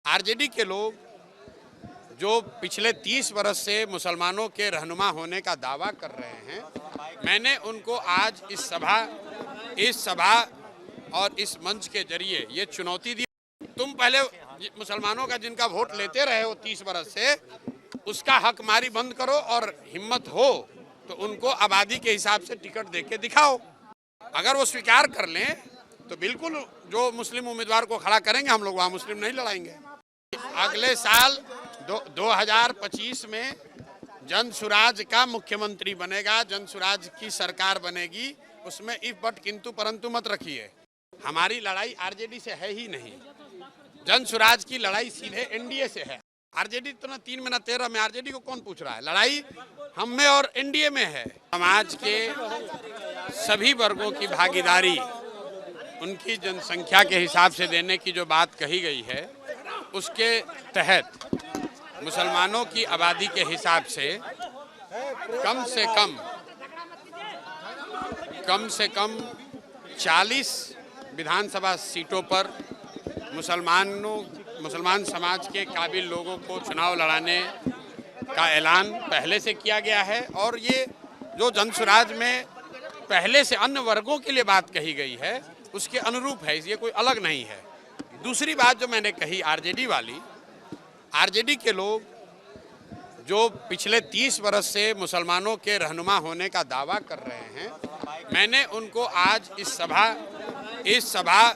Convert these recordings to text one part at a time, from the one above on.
RJD के लोग जो पिछले 30 वर्ष से मुसलमानों के रहनुमा होने का दावा कर रहे हैं, मैंने उनको आज इस सभा और इस मंच के जरिए ये चुनौती दी। तुम पहले मुसलमानों का जिनका वोट लेते रहे हो 30 वर्ष से, उसका हकमारी बंद करो और हिम्मत हो तो उनको आबादी के हिसाब से टिकट देके दिखाओ। अगर वो स्वीकार कर लें तो बिल्कुल जो मुस्लिम उम्मीदवार को खड़ा करेंगे, हम लोग वहाँ मुस्लिम नहीं लड़ाएंगे। अगले साल 2025 में जन सुराज का मुख्यमंत्री बनेगा, जन सुराज की सरकार बनेगी। उसमें इफ बट किंतु परंतु मत रखिए। हमारी लड़ाई आरजेडी से है ही नहीं। जन सुराज की लड़ाई सीधे एनडीए से है। आरजेडी तो ना 3 में ना 13 में, आरजेडी को कौन पूछ रहा है? लड़ाई हम में और एनडीए में है। समाज के सभी वर्गों की भागीदारी उनकी जनसंख्या के हिसाब से देने की जो बात कही गई है, उसके तहत मुसलमानों की आबादी के हिसाब से कम से कम 40 विधानसभा सीटों पर मुसलमान समाज के काबिल लोगों को चुनाव लड़ाने का ऐलान पहले से किया गया है। और ये जो जनसुराज में पहले से अन्य वर्गों के लिए बात कही गई है, उसके अनुरूप है, ये कोई अलग नहीं है। दूसरी बात जो मैंने कही आरजेडी वाली, आरजेडी के लोग जो पिछले 30 वर्ष से मुसलमानों के रहनुमा होने का दावा कर रहे हैं, मैंने उनको आज इस सभा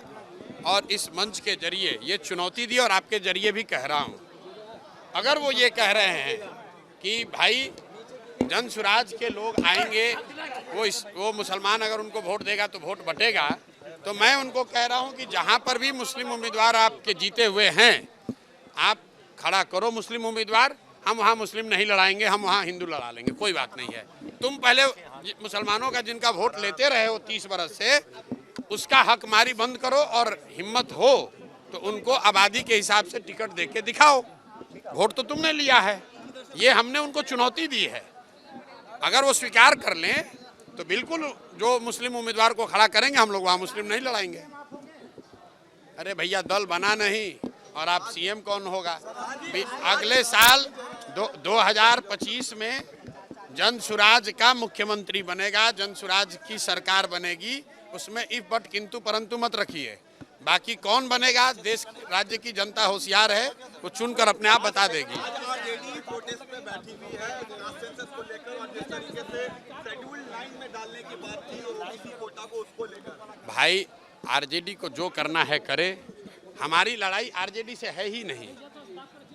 और इस मंच के जरिए ये चुनौती दी और आपके जरिए भी कह रहा हूँ। अगर वो ये कह रहे हैं कि भाई जन सुराज के लोग आएंगे, वो मुसलमान अगर उनको वोट देगा तो वोट बटेगा, तो मैं उनको कह रहा हूं कि जहां पर भी मुस्लिम उम्मीदवार आपके जीते हुए हैं, आप खड़ा करो मुस्लिम उम्मीदवार। हम वहां मुस्लिम नहीं लड़ाएंगे, हम वहां हिंदू लड़ा लेंगे, कोई बात नहीं है। तुम पहले मुसलमानों का जिनका वोट लेते रहे हो 30 वर्ष से, उसका हकमारी बंद करो और हिम्मत हो तो उनको आबादी के हिसाब से टिकट देके दिखाओ। वोट तो तुमने लिया है, ये हमने उनको चुनौती दी है। अगर वो स्वीकार कर लें तो बिल्कुल जो मुस्लिम उम्मीदवार को खड़ा करेंगे, हम लोग वहाँ मुस्लिम नहीं लड़ाएंगे। अरे भैया, दल बना नहीं और आप सीएम कौन होगा? अगले साल 2025 में जन सुराज का मुख्यमंत्री बनेगा, जन सुराज की सरकार बनेगी। उसमें इफ बट किंतु परंतु मत रखिए। बाकी कौन बनेगा, देश राज्य की जनता होशियार है, वो चुनकर अपने आप बता देगी। भाई, आरजेडी को जो करना है करे। हमारी लड़ाई आरजेडी से है ही नहीं।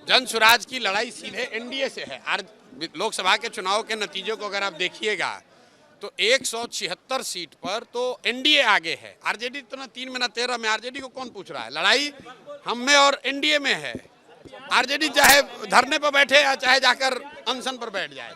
जन सुराज की लड़ाई सीधे एनडीए से है। लोकसभा के चुनाव के नतीजों को अगर आप देखिएगा तो 176 सीट पर तो एनडीए आगे है। आरजेडी तो ना 3 में ना 13 में, आरजेडी को कौन पूछ रहा है? लड़ाई हम में और एनडीए में है। आरजेडी चाहे धरने पर बैठे या चाहे जाकर अनशन पर बैठ जाए।